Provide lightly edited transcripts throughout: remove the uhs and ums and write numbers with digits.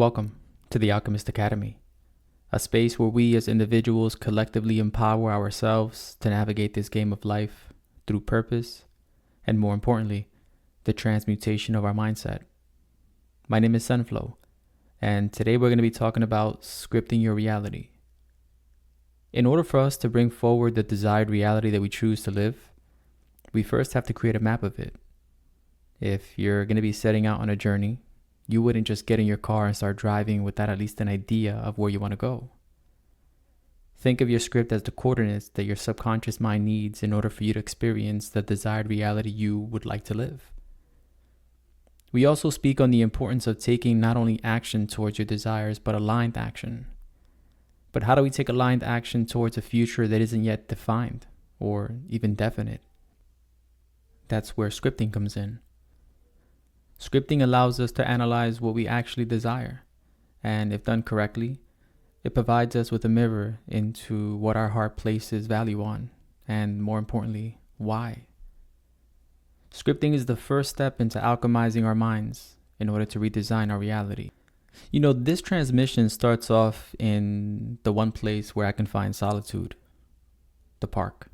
Welcome to the Alchemist Academy, a space where we as individuals collectively empower ourselves to navigate this game of life through purpose and, more importantly, the transmutation of our mindset. My name is Sunflow, and today we're going to be talking about scripting your reality. In order for us to bring forward the desired reality that we choose to live, we first have to create a map of it. If you're going to be setting out on a journey, you wouldn't just get in your car and start driving without at least an idea of where you want to go. Think of your script as the coordinates that your subconscious mind needs in order for you to experience the desired reality you would like to live. We also speak on the importance of taking not only action towards your desires, but aligned action. But how do we take aligned action towards a future that isn't yet defined or even definite? That's where scripting comes in. Scripting allows us to analyze what we actually desire, and if done correctly, it provides us with a mirror into what our heart places value on, and more importantly, why. Scripting is the first step into alchemizing our minds in order to redesign our reality. This transmission starts off in the one place where I can find solitude, the park.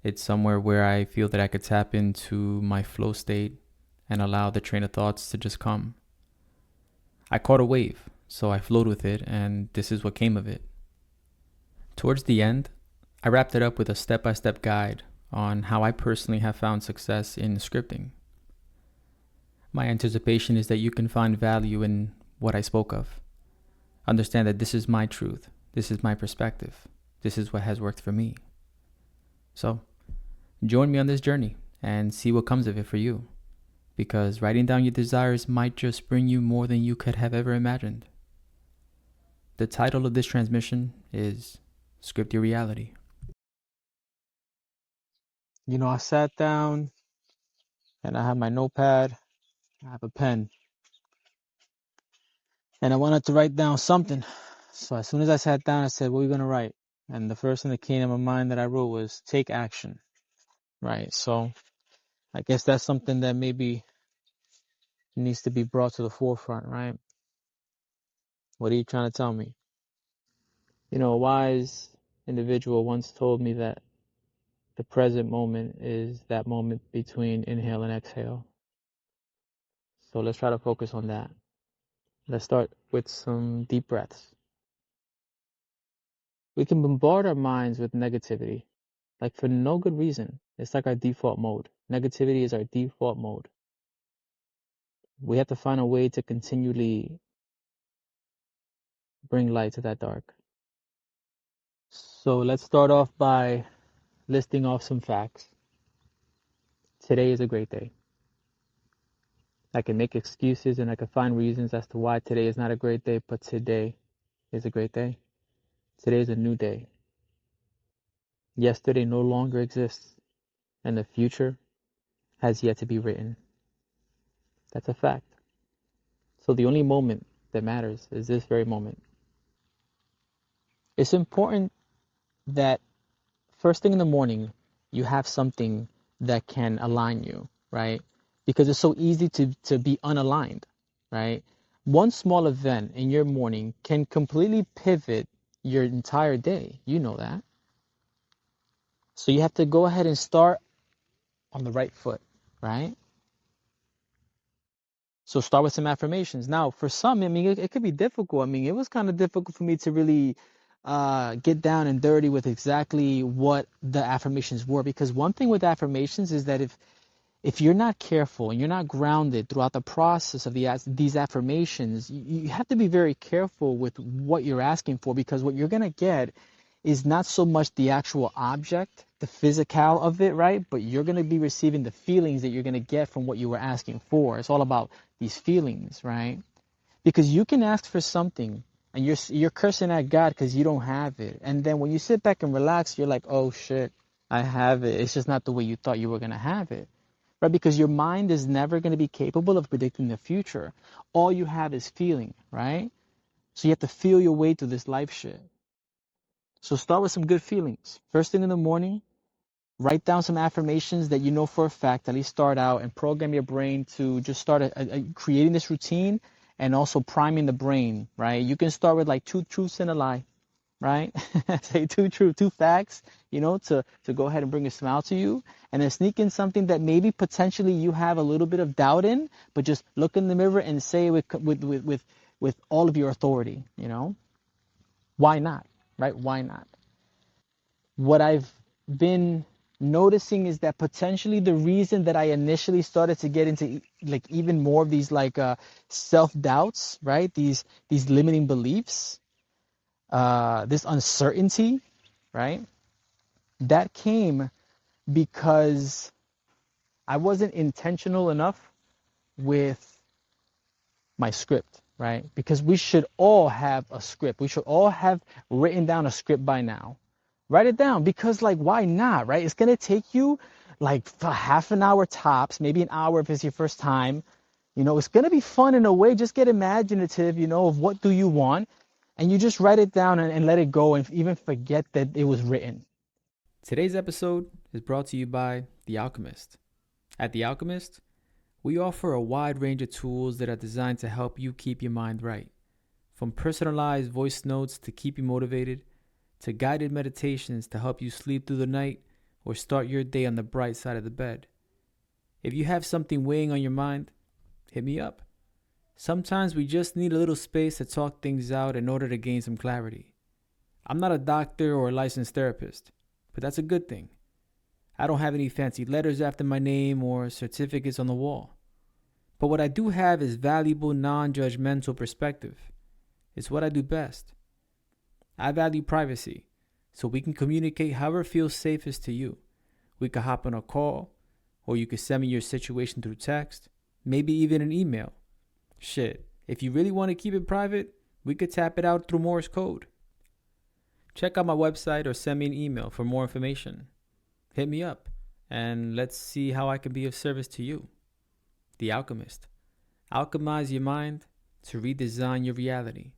It's somewhere where I feel that I could tap into my flow state and allow the train of thoughts to just come. I caught a wave, so I flowed with it, and this is what came of it. Towards the end, I wrapped it up with a step-by-step guide on how I personally have found success in scripting. My anticipation is that you can find value in what I spoke of. Understand that this is my truth, this is my perspective, this is what has worked for me. So, join me on this journey and see what comes of it for you. Because writing down your desires might just bring you more than you could have ever imagined. The title of this transmission is Script Your Reality. I sat down and I have my notepad, I have a pen, and I wanted to write down something. So as soon as I sat down, I said, what are you going to write? And the first thing that came to my mind that I wrote was take action, right? So I guess that's something that maybe needs to be brought to the forefront, right? What are you trying to tell me? A wise individual once told me that the present moment is that moment between inhale and exhale. So let's try to focus on that. Let's start with some deep breaths. We can bombard our minds with negativity, like for no good reason. It's like our default mode. Negativity is our default mode. We have to find a way to continually bring light to that dark. So let's start off by listing off some facts. Today is a great day. I can make excuses and I can find reasons as to why today is not a great day, but today is a great day. Today is a new day. Yesterday no longer exists, and the future has yet to be written. That's a fact. So the only moment that matters is this very moment. It's important that first thing in the morning, you have something that can align you, right? Because it's so easy to be unaligned, right? One small event in your morning can completely pivot your entire day. You know that. So you have to go ahead and start on the right foot, right? So start with some affirmations. Now, for some, it could be difficult. It was kind of difficult for me to really get down and dirty with exactly what the affirmations were. Because one thing with affirmations is that if you're not careful and you're not grounded throughout the process of these affirmations, you have to be very careful with what you're asking for, because what you're going to get is not so much the actual object, the physical of it, right? But you're going to be receiving the feelings that you're going to get from what you were asking for. It's all about these feelings, right? Because you can ask for something and you're cursing at God because you don't have it. And then when you sit back and relax, you're like, oh shit, I have it. It's just not the way you thought you were going to have it, right? Because your mind is never going to be capable of predicting the future. All you have is feeling, right? So you have to feel your way through this life shit. So start with some good feelings. First thing in the morning, write down some affirmations that you know for a fact. At least start out and program your brain to just start creating this routine and also priming the brain, right? You can start with like two truths and a lie, right? Say two facts, to go ahead and bring a smile to you, and then sneak in something that maybe potentially you have a little bit of doubt in, but just look in the mirror and say it with all of your authority, Why not, right? Why not? What I've been noticing is that potentially the reason that I initially started to get into like even more of these like self-doubts, right? These limiting beliefs, this uncertainty, right? That came because I wasn't intentional enough with my script, right? Because we should all have a script. We should all have written down a script by now. Write it down because, like, why not, right? It's going to take you like for half an hour tops, maybe an hour if it's your first time. It's going to be fun in a way. Just get imaginative, of what do you want. And you just write it down and let it go and even forget that it was written. Today's episode is brought to you by The Alchemist. At The Alchemist, we offer a wide range of tools that are designed to help you keep your mind right. From personalized voice notes to keep you motivated, to guided meditations to help you sleep through the night or start your day on the bright side of the bed. If you have something weighing on your mind, hit me up. Sometimes we just need a little space to talk things out in order to gain some clarity. I'm not a doctor or a licensed therapist, but that's a good thing. I don't have any fancy letters after my name or certificates on the wall. But what I do have is valuable non-judgmental perspective. It's what I do best. I value privacy, so we can communicate however feels safest to you. We could hop on a call, or you could send me your situation through text, maybe even an email. Shit, if you really want to keep it private, we could tap it out through Morse code. Check out my website or send me an email for more information. Hit me up, and let's see how I can be of service to you. The Alchemist. Alchemize your mind to redesign your reality.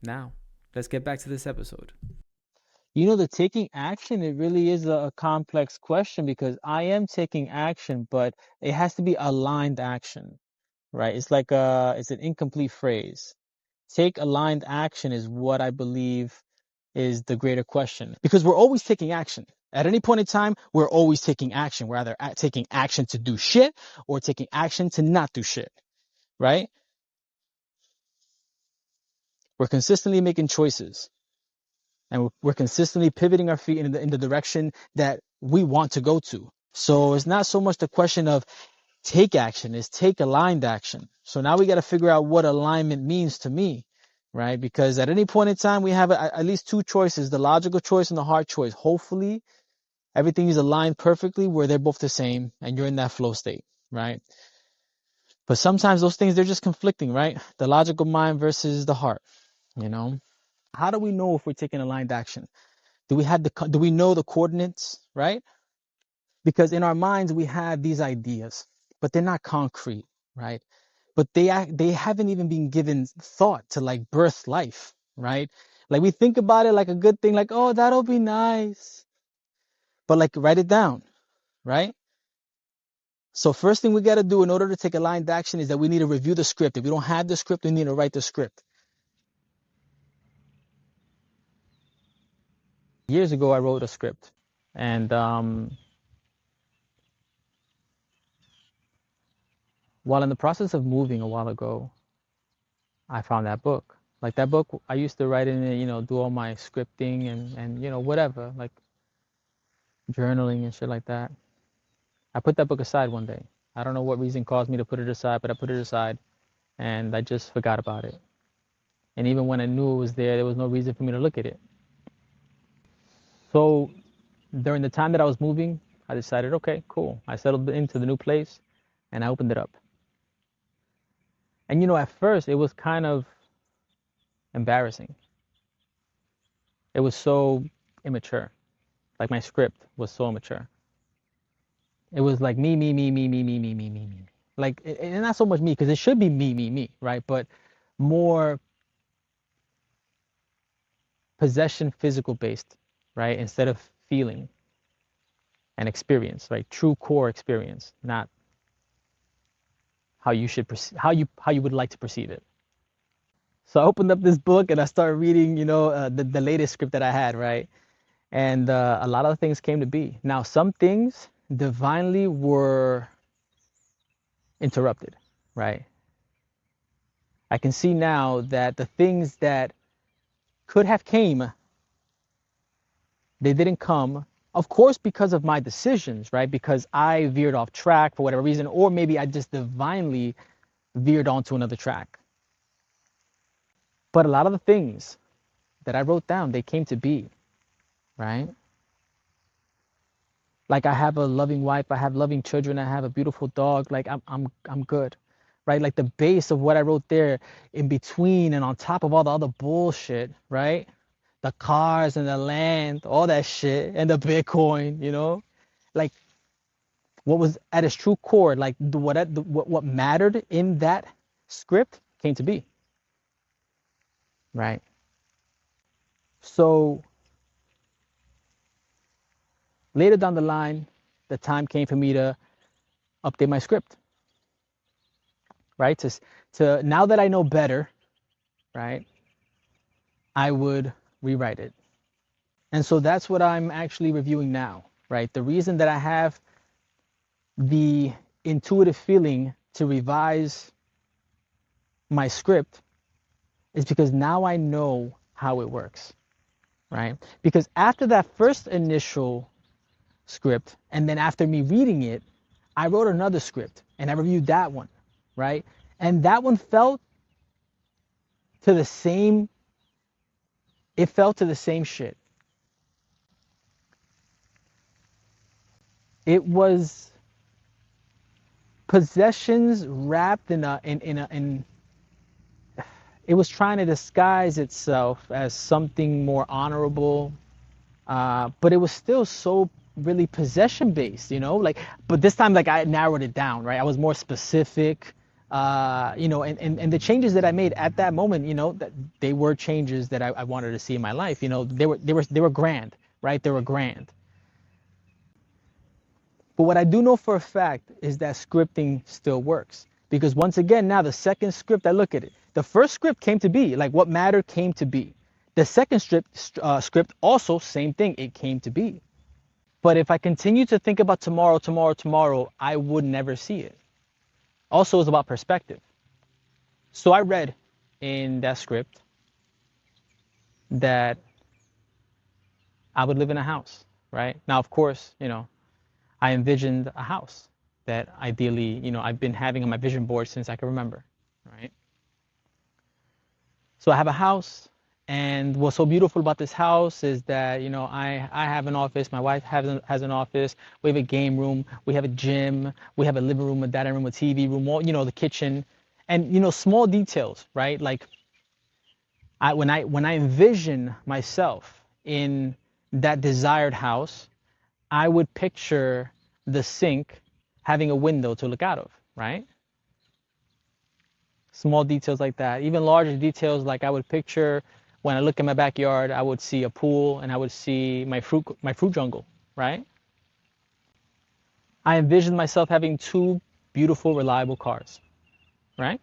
Now, let's get back to this episode. The taking action, it really is a complex question because I am taking action, but it has to be aligned action, right? It's like it's an incomplete phrase. Take aligned action is what I believe is the greater question because we're always taking action. At any point in time, we're always taking action. We're either taking action to do shit or taking action to not do shit, right? We're consistently making choices. And we're consistently pivoting our feet in the direction that we want to go to. So it's not so much the question of take action, it's take aligned action. So now we got to figure out what alignment means to me, right? Because at any point in time, we have at least two choices, the logical choice and the hard choice. Hopefully, everything is aligned perfectly where they're both the same and you're in that flow state, right? But sometimes those things, they're just conflicting, right? The logical mind versus the heart, How do we know if we're taking aligned action? Do we know the coordinates, right? Because in our minds we have these ideas, but they're not concrete, right? But they haven't even been given thought to like birth life, right? Like we think about it like a good thing, like, oh, that'll be nice. But like write it down, right? So first thing we got to do in order to take aligned action is that we need to review the script. If we don't have the script, we need to write the script. Years ago, I wrote a script, and while in the process of moving a while ago, I found that book. Like that book, I used to write in it, do all my scripting and whatever, like journaling and shit like that. I put that book aside one day. I don't know what reason caused me to put it aside, but I put it aside and I just forgot about it. And even when I knew it was there was no reason for me to look at it. So during the time that I was moving, I decided, okay, cool. I settled into the new place and I opened it up. And at first it was kind of embarrassing. It was so immature. Like my script was so immature. It was like me, me, me, me, me, me, me, me, me, me. Like, and not so much me, because it should be me, me, me, right? But more possession, physical based, right? Instead of feeling and experience, right? True core experience, not how you should how you would like to perceive it. So I opened up this book and I started reading, the latest script that I had, right? And a lot of things came to be. Now, some things divinely were interrupted, right? I can see now that the things that could have came, they didn't come. Of course, because of my decisions, right? Because I veered off track for whatever reason, or maybe I just divinely veered onto another track. But a lot of the things that I wrote down, they came to be, right? Like I have a loving wife, I have loving children, I have a beautiful dog. Like I'm good, right? Like the base of what I wrote there, in between and on top of all the other bullshit, right? The cars and the land, all that shit, and the Bitcoin, like what was at its true core, like what mattered in that script came to be, right? So later down the line, the time came for me to update my script, right? To now that I know better, right, I would rewrite it. And so that's what I'm actually reviewing now, right? The reason that I have the intuitive feeling to revise my script is because now I know how it works, right? Because after that first initial script, and then after me reading it, I wrote another script and I reviewed that one, right? And that one felt to the same, it felt to the same shit. It was possessions wrapped in it was trying to disguise itself as something more honorable, but it was still so really possession based, like, but this time, like, I narrowed it down, right? I was more specific, and the changes that I made at that moment, that they were changes that I wanted to see in my life. They were grand, right? They were grand. But what I do know for a fact is that scripting still works. Because once again, now the second script, I look at it. The first script came to be, like what mattered came to be. The second script also, same thing, it came to be. But if I continue to think about tomorrow, tomorrow, tomorrow, I would never see it. Also, it's about perspective. So I read in that script that I would live in a house, right? Now, of course, I envisioned a house that ideally, I've been having on my vision board since I can remember, right? So I have a house, and what's so beautiful about this house is that, I have an office, my wife has an office, we have a game room, we have a gym, we have a living room, a dining room, a TV room, all, the kitchen, and, small details, right? Like when I envision myself in that desired house, I would picture the sink having a window to look out of, right? Small details like that. Even larger details, like I would picture when I look in my backyard, I would see a pool and I would see my fruit jungle, right? I envisioned myself having two beautiful, reliable cars, right?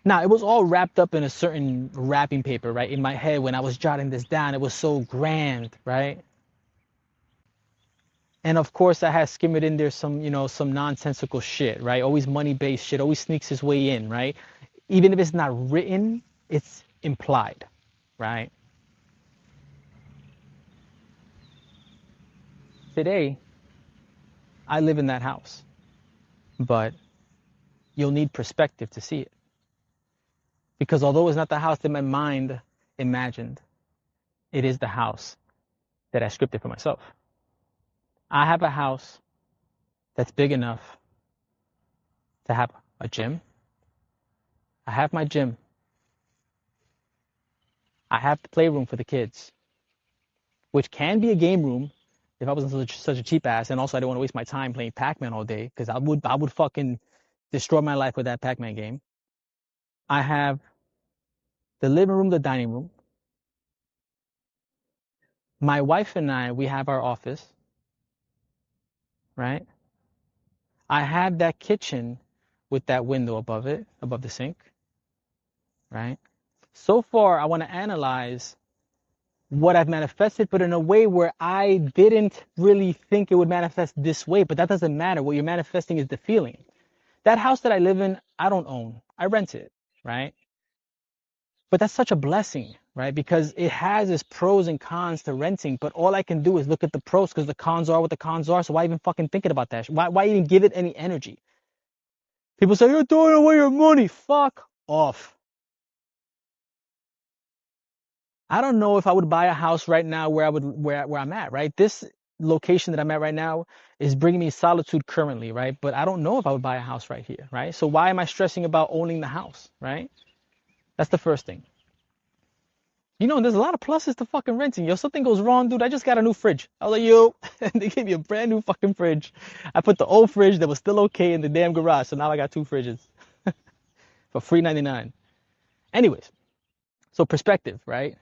Now, it was all wrapped up in a certain wrapping paper, right? In my head, when I was jotting this down, it was so grand, right? And of course, I had skimmed in there some nonsensical shit, right? Always money-based shit, always sneaks his way in, right? Even if it's not written, it's implied, right? Today, I live in that house, but you'll need perspective to see it. Because although it's not the house that my mind imagined, it is the house that I scripted for myself. I have a house that's big enough to have a gym. I have my gym. I have the playroom for the kids, which can be a game room if I wasn't such a cheap ass. And also, I don't want to waste my time playing Pac-Man all day, because I would fucking destroy my life with that Pac-Man game. I have the living room, the dining room. My wife and I, we have our office, right? I have that kitchen with that window above it, above the sink. right? So far, I want to analyze what I've manifested, but in a way where I didn't really think it would manifest this way. But that doesn't matter. What you're manifesting is the feeling. That house that I live in, I don't own. I rent it, right? But that's such a blessing, right? Because it has its pros and cons to renting. But all I can do is look at the pros because the cons are what the cons are. So why even fucking thinking about that? Why even give it any energy? People say, you're throwing away your money. Fuck off. I don't know if I would buy a house right now where I'm at, right? This location that I'm at right now is bringing me solitude currently, right? But I don't know if I would buy a house right here, right? So why am I stressing about owning the house, right? That's the first thing. There's a lot of pluses to fucking renting. Yo, something goes wrong, dude. I just got a new fridge. I was like, yo, they gave me a brand new fucking fridge. I put the old fridge that was still okay in the damn garage. So now I got two fridges for $3.99. Anyways, so perspective, right?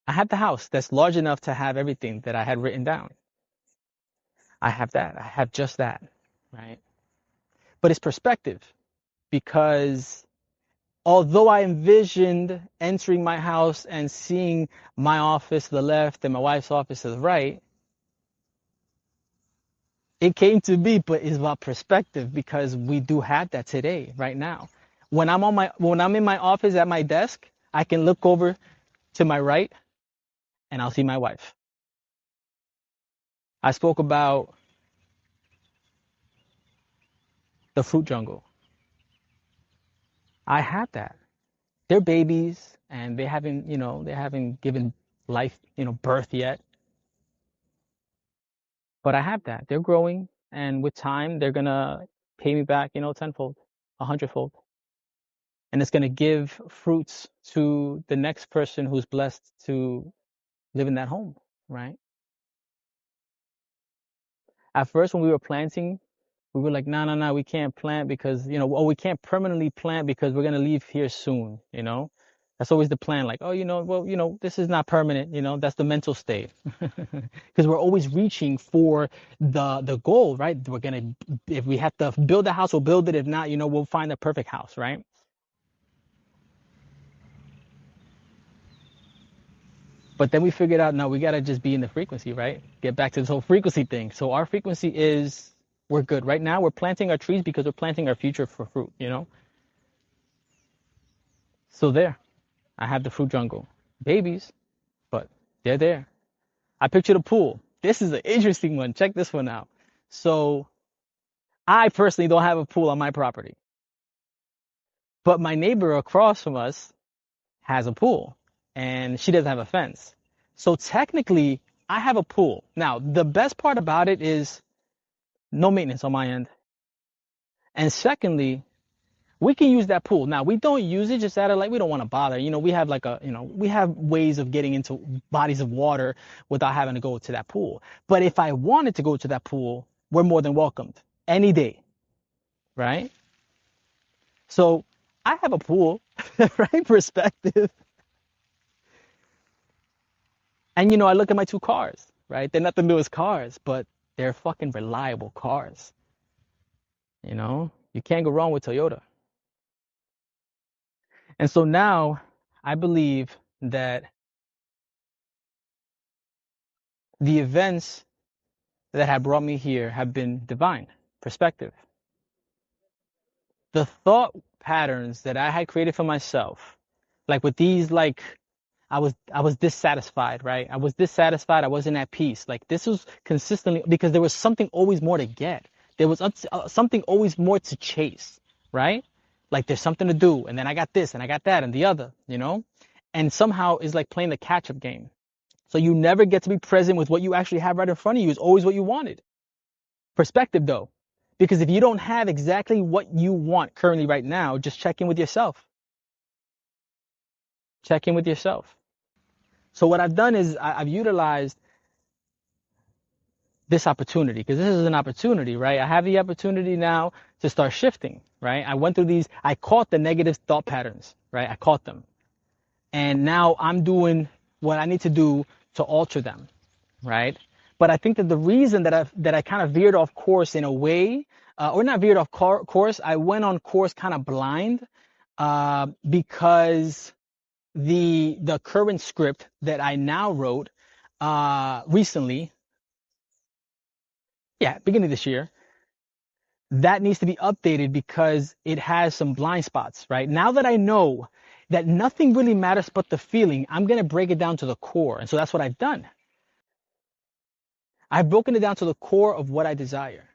I have the house that's large enough to have everything that I had written down. I have that. I have just that, right? But it's perspective because although I envisioned entering my house and seeing my office to the left and my wife's office to the right, it came to be, but it's about perspective because we do have that today, right now. When I'm in my office at my desk, I can look over to my right and I'll see my wife. I spoke about the fruit jungle. I have that. They're babies and they haven't given life, birth yet. But I have that. They're growing and with time they're gonna pay me back, tenfold, 100-fold. And it's gonna give fruits to the next person who's blessed to live in that home, right? At first when we were planting, we were like, no, we can't plant because, we can't permanently plant because we're going to leave here soon. That's always the plan. Like, oh, this is not permanent. That's the mental state. Because we're always reaching for the goal, right? If we have to build a house, we'll build it. If not, we'll find the perfect house, right? But then we figured out, no, we got to just be in the frequency, right? Get back to this whole frequency thing. So our frequency is, we're good. Right now, we're planting our trees because we're planting our future for fruit. So there, I have the fruit jungle. Babies, but they're there. I pictured a pool. This is an interesting one. Check this one out. So I personally don't have a pool on my property, but my neighbor across from us has a pool and she doesn't have a fence. So technically, I have a pool. Now, the best part about it is no maintenance on my end. And secondly, we can use that pool. Now, we don't use it just out of we don't want to bother. We have we have ways of getting into bodies of water without having to go to that pool. But if I wanted to go to that pool, we're more than welcomed any day, right? So I have a pool, right? Perspective. And, I look at my two cars, right? They're not the newest cars, but they're fucking reliable cars. You can't go wrong with Toyota. And so now I believe that the events that have brought me here have been divine perspective. The thought patterns that I had created for myself, like with these, I was dissatisfied, right? I was dissatisfied. I wasn't at peace. Like this was consistently because there was something always more to get. There was something always more to chase, right? Like there's something to do, and then I got this, and I got that, and the other. And somehow it's like playing the catch-up game. So you never get to be present with what you actually have right in front of you. It's always what you wanted. Perspective though, because if you don't have exactly what you want currently right now, just check in with yourself. Check in with yourself. So what I've done is I've utilized this opportunity because this is an opportunity, right? I have the opportunity now to start shifting, right? I went through these, I caught the negative thought patterns, right? I caught them. And now I'm doing what I need to do to alter them, right? But I think that the reason that I kind of veered off course in a way, or not veered off course, I went on course kind of blind, because the current script that I now wrote recently, beginning of this year, that needs to be updated because it has some blind spots, right? Now that I know that nothing really matters but the feeling, I'm going to break it down to the core. And so that's what I've done. I've broken it down to the core of what I desire.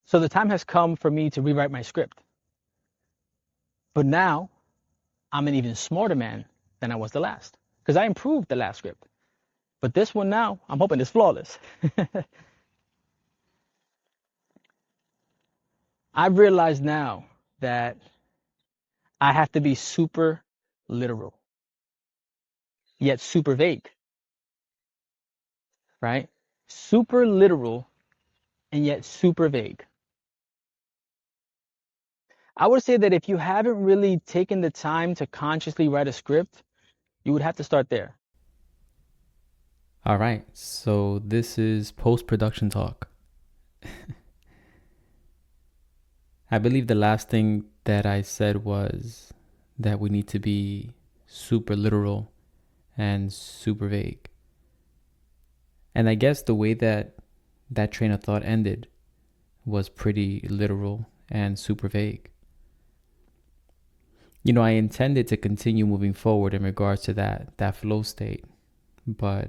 So the time has come for me to rewrite my script. But now I'm an even smarter man than I was the last because I improved the last script. But this one now, I'm hoping is flawless. I've realized now that I have to be super literal, yet super vague, right? Super literal and yet super vague. I would say that if you haven't really taken the time to consciously write a script, you would have to start there. All right, so this is post-production talk. I believe the last thing that I said was that we need to be super literal and super vague. And I guess the way that that train of thought ended was pretty literal and super vague. You know, I intended to continue moving forward in regards to that flow state, but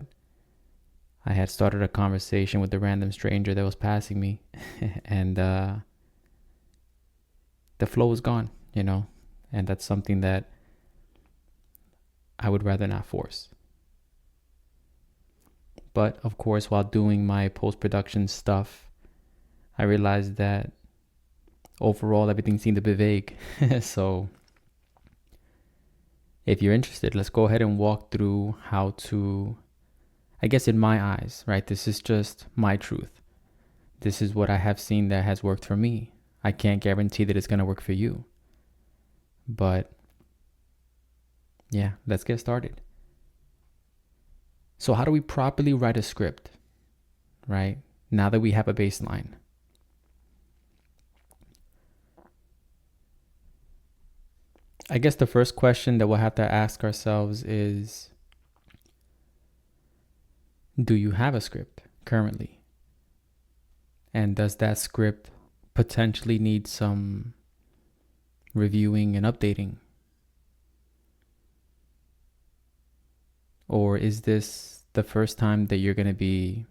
I had started a conversation with a random stranger that was passing me, and the flow was gone, you know, and that's something that I would rather not force. But of course, while doing my post-production stuff, I realized that overall everything seemed a bit vague. So if you're interested, let's go ahead and walk through how to, I guess in my eyes, right? This is just my truth. This is what I have seen that has worked for me. I can't guarantee that it's going to work for you. But yeah, let's get started. So how do we properly write a script, right? Now that we have a baseline. I guess the first question that we'll have to ask ourselves is, do you have a script currently? And does that script potentially need some reviewing and updating? Or is this the first time that you're going to be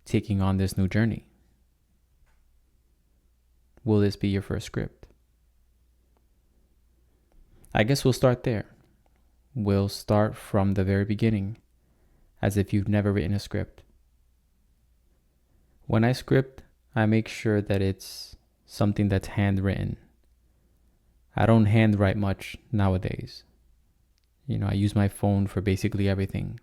taking on this new journey? Will this be your first script? I guess we'll start there. We'll start from the very beginning, as if you've never written a script. When I script, I make sure that it's something that's handwritten. I don't handwrite much nowadays. You know, I use my phone for basically everything.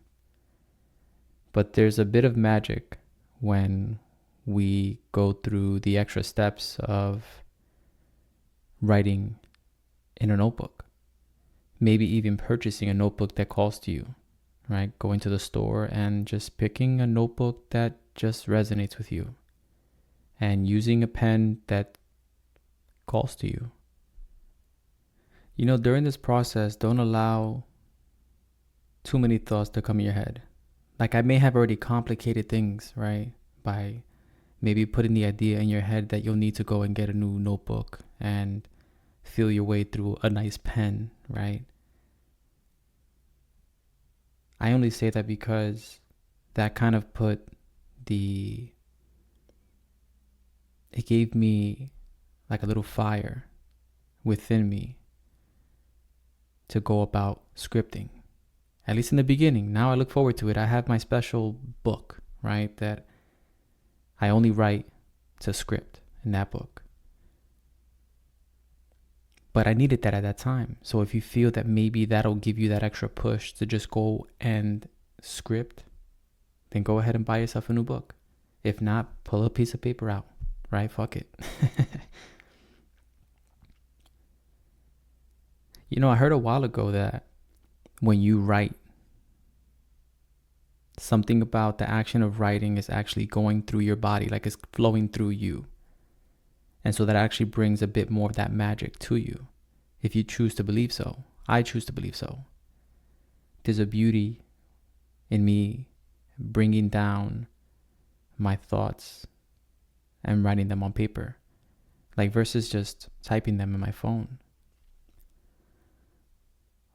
But there's a bit of magic when we go through the extra steps of writing in a notebook. Maybe even purchasing a notebook that calls to you, right? Going to the store and just picking a notebook that just resonates with you and using a pen that calls to you. You know, during this process, don't allow too many thoughts to come in your head. Like I may have already complicated things, right? By maybe putting the idea in your head that you'll need to go and get a new notebook and feel your way through a nice pen, right? I only say that because that kind of it gave me like a little fire within me to go about scripting. At least in the beginning. Now I look forward to it. I have my special book, right? That I only write to script in that book. But I needed that at that time. So if you feel that maybe that'll give you that extra push to just go and script, then go ahead and buy yourself a new book. If not, pull a piece of paper out, right? Fuck it. You know, I heard a while ago that when you write, something about the action of writing is actually going through your body, like it's flowing through you. And so that actually brings a bit more of that magic to you, if you choose to believe so. I choose to believe so. There's a beauty in me bringing down my thoughts and writing them on paper, like versus just typing them in my phone.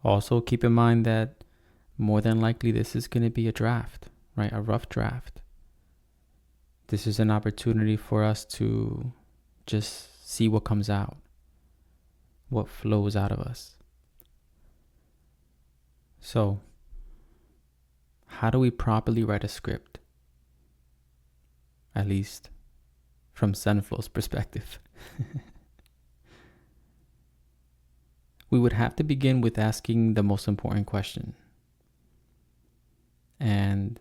Also, keep in mind that more than likely this is going to be a draft, right? A rough draft. This is an opportunity for us to just see what comes out, what flows out of us. So, how do we properly write a script? At least from Sunflow's perspective. We would have to begin with asking the most important question. And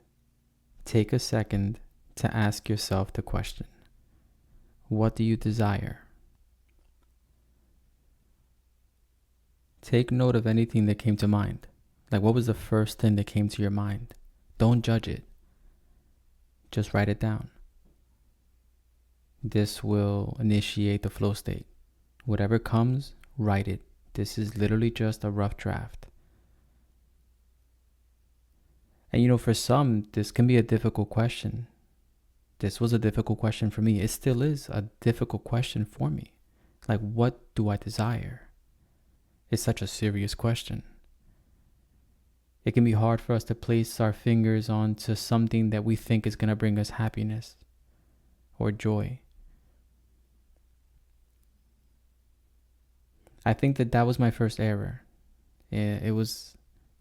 take a second to ask yourself the question: what do you desire? Take note of anything that came to mind. Like, what was the first thing that came to your mind? Don't judge it. Just write it down. This will initiate the flow state. Whatever comes, write it. This is literally just a rough draft. And for some, this can be a difficult question. This was a difficult question for me. It still is a difficult question for me. Like, what do I desire? It's such a serious question. It can be hard for us to place our fingers onto something that we think is going to bring us happiness or joy. I think that was my first error. It was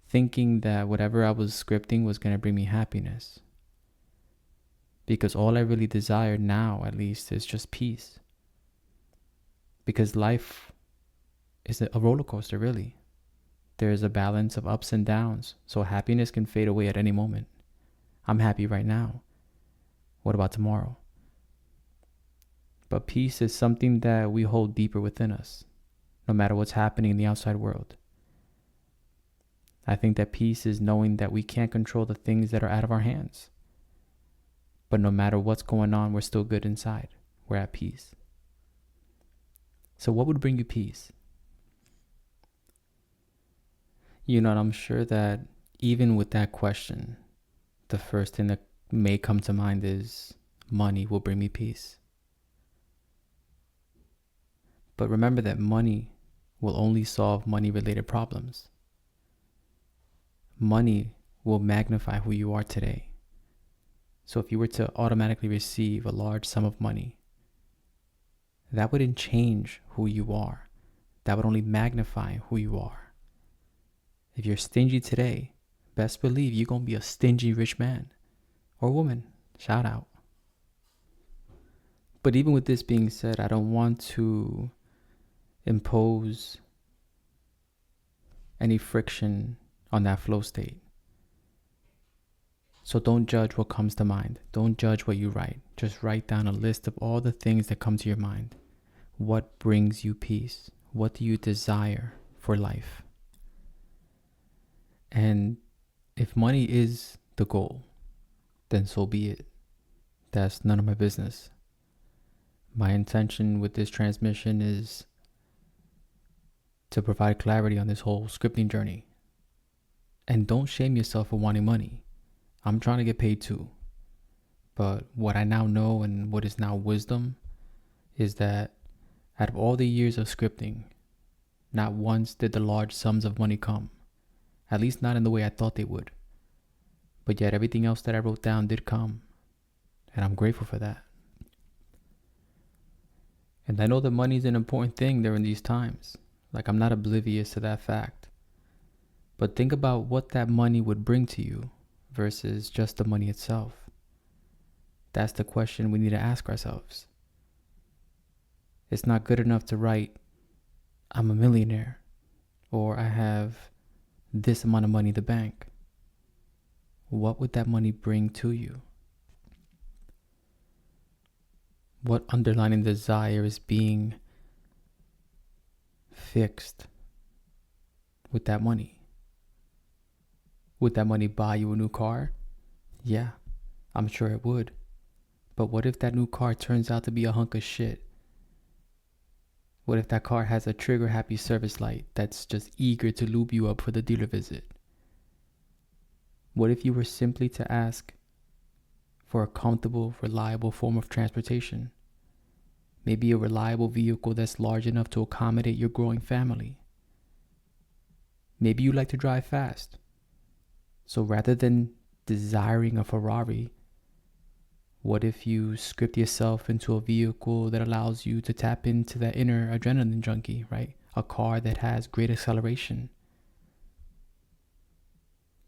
thinking that whatever I was scripting was going to bring me happiness. Because all I really desire now, at least, is just peace. Because life is a roller coaster, really. There is a balance of ups and downs, so happiness can fade away at any moment. I'm happy right now. What about tomorrow? But peace is something that we hold deeper within us, no matter what's happening in the outside world. I think that peace is knowing that we can't control the things that are out of our hands. But no matter what's going on, we're still good inside. We're at peace. So what would bring you peace? And I'm sure that even with that question, the first thing that may come to mind is money will bring me peace. But remember that money will only solve money-related problems. Money will magnify who you are today. So if you were to automatically receive a large sum of money, that wouldn't change who you are. That would only magnify who you are. If you're stingy today, best believe you're going to be a stingy rich man or woman. Shout out. But even with this being said, I don't want to impose any friction on that flow state. So don't judge what comes to mind. Don't judge what you write. Just write down a list of all the things that come to your mind. What brings you peace? What do you desire for life? And if money is the goal, then so be it. That's none of my business. My intention with this transmission is to provide clarity on this whole scripting journey. And don't shame yourself for wanting money. I'm trying to get paid too. But what I now know and what is now wisdom is that out of all the years of scripting, not once did the large sums of money come. At least not in the way I thought they would. But yet everything else that I wrote down did come. And I'm grateful for that. And I know that money is an important thing during these times. Like, I'm not oblivious to that fact. But think about what that money would bring to you versus just the money itself. That's the question we need to ask ourselves. It's not good enough to write, I'm a millionaire, or I have this amount of money in the bank. What would that money bring to you? What underlying desire is being fixed with that money? Would that money buy you a new car? Yeah, I'm sure it would. But what if that new car turns out to be a hunk of shit? What if that car has a trigger happy service light that's just eager to lube you up for the dealer visit? What if you were simply to ask for a comfortable, reliable form of transportation? Maybe a reliable vehicle that's large enough to accommodate your growing family. Maybe you like to drive fast. So rather than desiring a Ferrari, what if you script yourself into a vehicle that allows you to tap into that inner adrenaline junkie, right? A car that has great acceleration.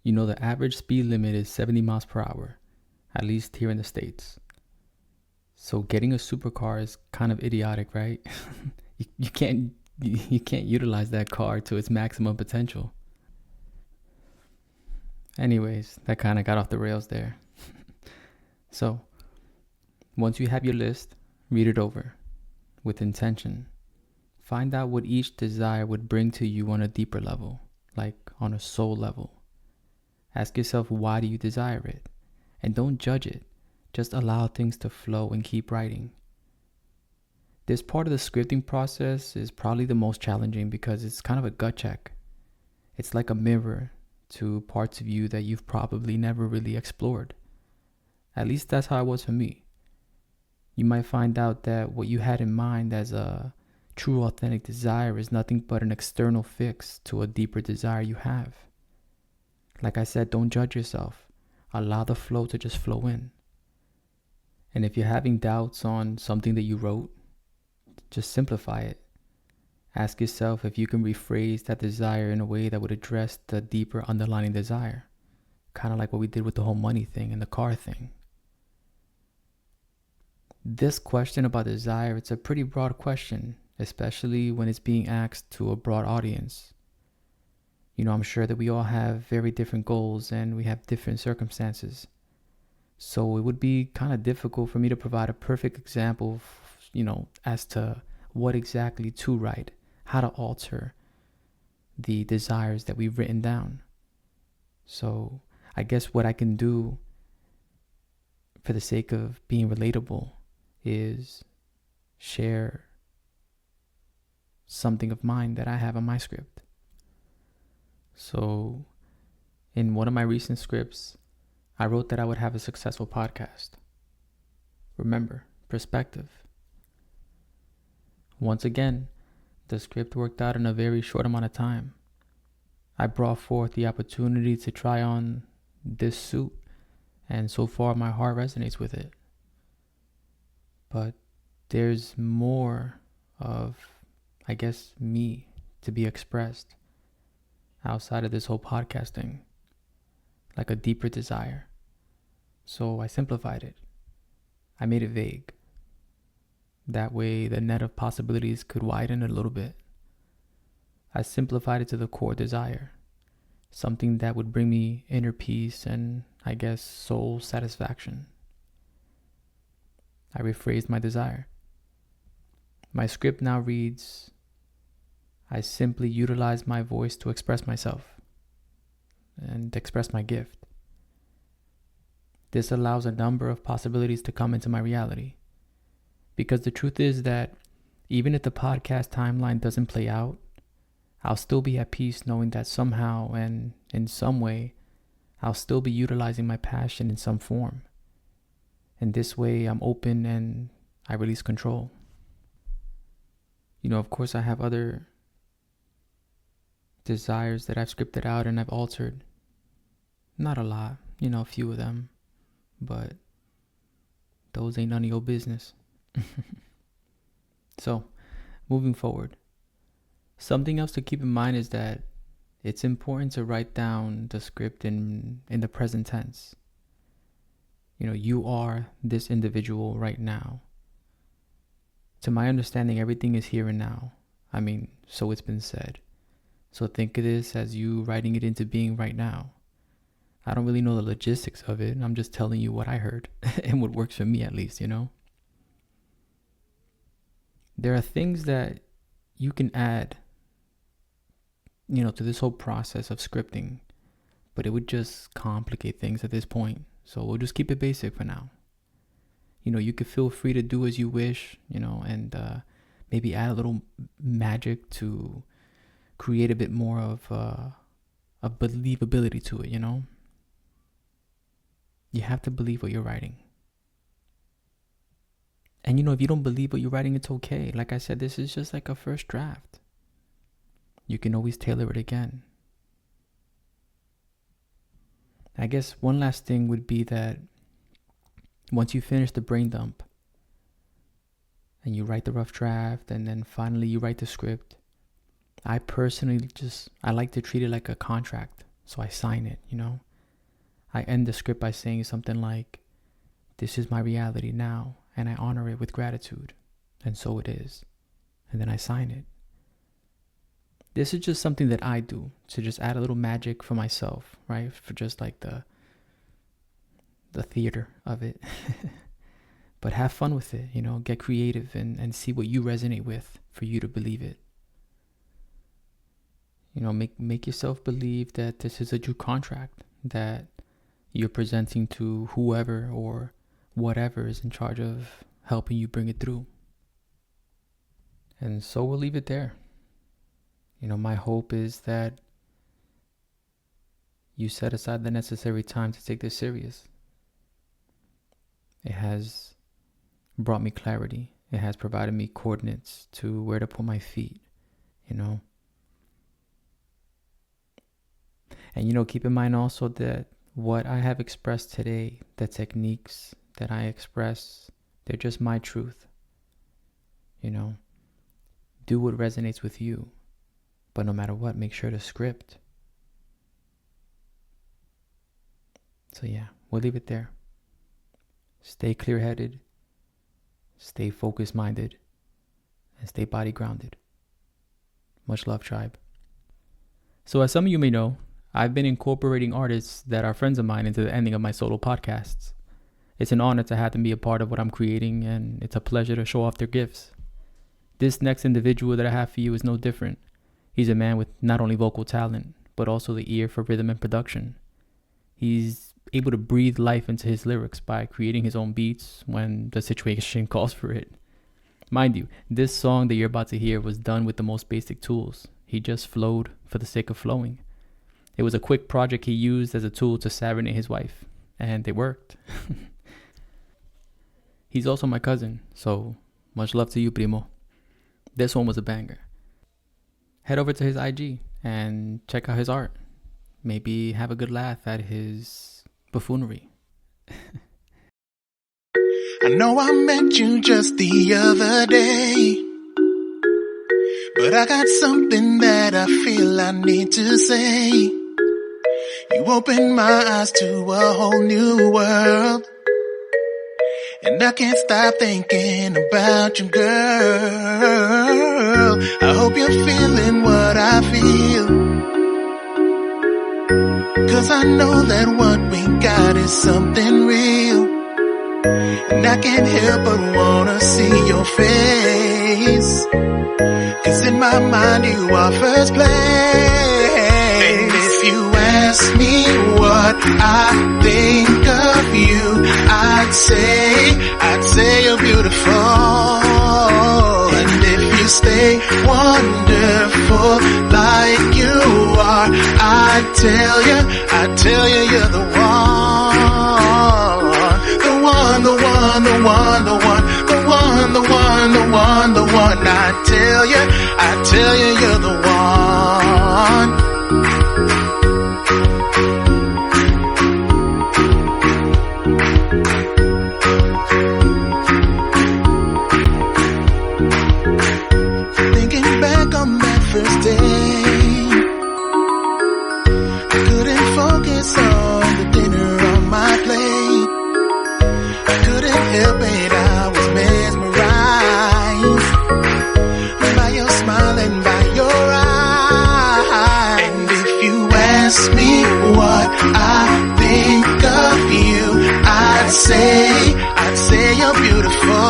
You know, the average speed limit is 70 miles per hour, at least here in the States. So getting a supercar is kind of idiotic, right? you can't utilize that car to its maximum potential. Anyways, that kind of got off the rails there. So, once you have your list, read it over with intention. Find out what each desire would bring to you on a deeper level, like on a soul level. Ask yourself, why do you desire it? And don't judge it. Just allow things to flow and keep writing. This part of the scripting process is probably the most challenging because it's kind of a gut check. It's like a mirror to parts of you that you've probably never really explored. At least that's how it was for me. You might find out that what you had in mind as a true authentic desire is nothing but an external fix to a deeper desire you have. Like I said, don't judge yourself. Allow the flow to just flow in. And if you're having doubts on something that you wrote, just simplify it. Ask yourself if you can rephrase that desire in a way that would address the deeper underlying desire. Kind of like what we did with the whole money thing and the car thing. This question about desire, it's a pretty broad question, especially when it's being asked to a broad audience. You know, I'm sure that we all have very different goals and we have different circumstances. So it would be kind of difficult for me to provide a perfect example, as to what exactly to write, how to alter the desires that we've written down. So I guess what I can do for the sake of being relatable is share something of mine that I have on my script. So in one of my recent scripts, I wrote that I would have a successful podcast. Remember, perspective. Once again, the script worked out in a very short amount of time. I brought forth the opportunity to try on this suit, and so far my heart resonates with it. But there's more of, I guess, me to be expressed outside of this whole podcasting, like a deeper desire. So I simplified it. I made it vague. That way the net of possibilities could widen a little bit. I simplified it to the core desire, something that would bring me inner peace and, I guess, soul satisfaction. I rephrased my desire. My script now reads, I simply utilize my voice to express myself and express my gift. This allows a number of possibilities to come into my reality. Because the truth is that even if the podcast timeline doesn't play out, I'll still be at peace knowing that somehow and in some way, I'll still be utilizing my passion in some form. And this way, I'm open and I release control. Of course, I have other desires that I've scripted out and I've altered. Not a lot, a few of them. But those ain't none of your business. So, moving forward. Something else to keep in mind is that it's important to write down the script in the present tense. You are this individual right now. To my understanding, everything is here and now. So it's been said. So think of this as you writing it into being right now. I don't really know the logistics of it. I'm just telling you what I heard and what works for me, at least, There are things that you can add, to this whole process of scripting, but it would just complicate things at this point. So we'll just keep it basic for now. You could feel free to do as you wish, and maybe add a little magic to create a bit more of a believability to it, you know? You have to believe what you're writing. And you know, if you don't believe what you're writing, it's okay. Like I said, this is just like a first draft. You can always tailor it again. I guess one last thing would be that once you finish the brain dump and you write the rough draft and then finally you write the script, I personally I like to treat it like a contract. So I sign it, you know. I end the script by saying something like, this is my reality now, and I honor it with gratitude. And so it is. And then I sign it. This is just something that I do to just add a little magic for myself, right? For just like the theater of it. But have fun with it, you know, get creative and see what you resonate with for you to believe it. You know, make yourself believe that this is a true contract that you're presenting to whoever or whatever is in charge of helping you bring it through. And so we'll leave it there. You know, my hope is that you set aside the necessary time to take this serious. It has brought me clarity. It has provided me coordinates to where to put my feet, you know. And, you know, keep in mind also that what I have expressed today, the techniques that I express, they're just my truth. You know, do what resonates with you. But no matter what, make sure to script. So yeah, we'll leave it there. Stay clear-headed, stay focus-minded, and stay body-grounded. Much love, tribe. So as some of you may know, I've been incorporating artists that are friends of mine into the ending of my solo podcasts. It's an honor to have them be a part of what I'm creating, and it's a pleasure to show off their gifts. This next individual that I have for you is no different. He's a man with not only vocal talent, but also the ear for rhythm and production. He's able to breathe life into his lyrics by creating his own beats when the situation calls for it. Mind you, this song that you're about to hear was done with the most basic tools. He just flowed for the sake of flowing. It was a quick project he used as a tool to serenade his wife, and it worked. He's also my cousin, so much love to you, primo. This one was a banger. Head over to his IG and check out his art. Maybe have a good laugh at his buffoonery. I know I met you just the other day, but I got something that I feel I need to say. You opened my eyes to a whole new world, and I can't stop thinking about you, girl. I hope you're feeling what I feel, 'cause I know that what we got is something real. And I can't help but wanna see your face, 'cause in my mind you are first place. And if you ask me what I think of you, I'd say you're beautiful. And if you stay wonderful like you are, I'd tell you you're the one. The one, the one, the one, the one, the one, the one, the one, the one. I tell you you're the one. Thinking back on that first day, I couldn't focus on the dinner on my plate. I couldn't help it, I was mesmerized by your smile and by your eyes. And if you ask me what I think of you, I'd say you're beautiful.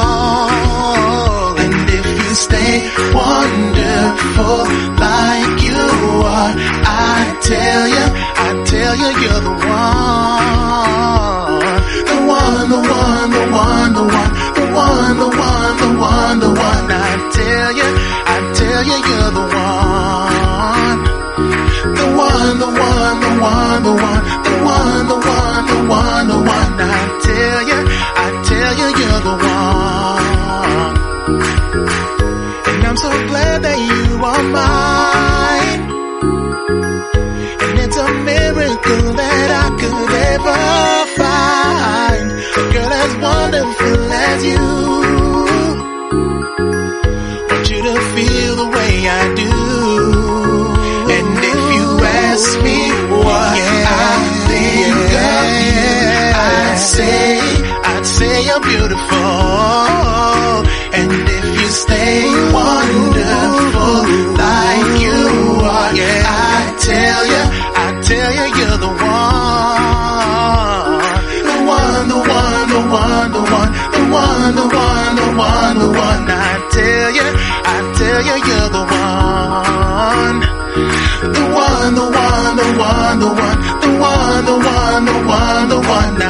And if you stay wonderful like you are, I'd tell you you're the one. The one, the one, the one, the one, the one, the one, the one, the one. I'd tell you tell you you're the one. The one, the one, the one, the one, the one, the one, the one, the one. I tell you you're the one. And I'm so glad that you are mine. And it's a miracle that I could ever find a girl as wonderful as you. Want you to feel the way I do. And if you ask me what I think of you, I'd say you're beautiful. And if you stay wonderful like you are, I tell you you're the one. The one, the one, the one, the one, the one, the one, the one, the one. I tell you you're the one. The one, the one, the one, the one, the one, the one, the one, the one. I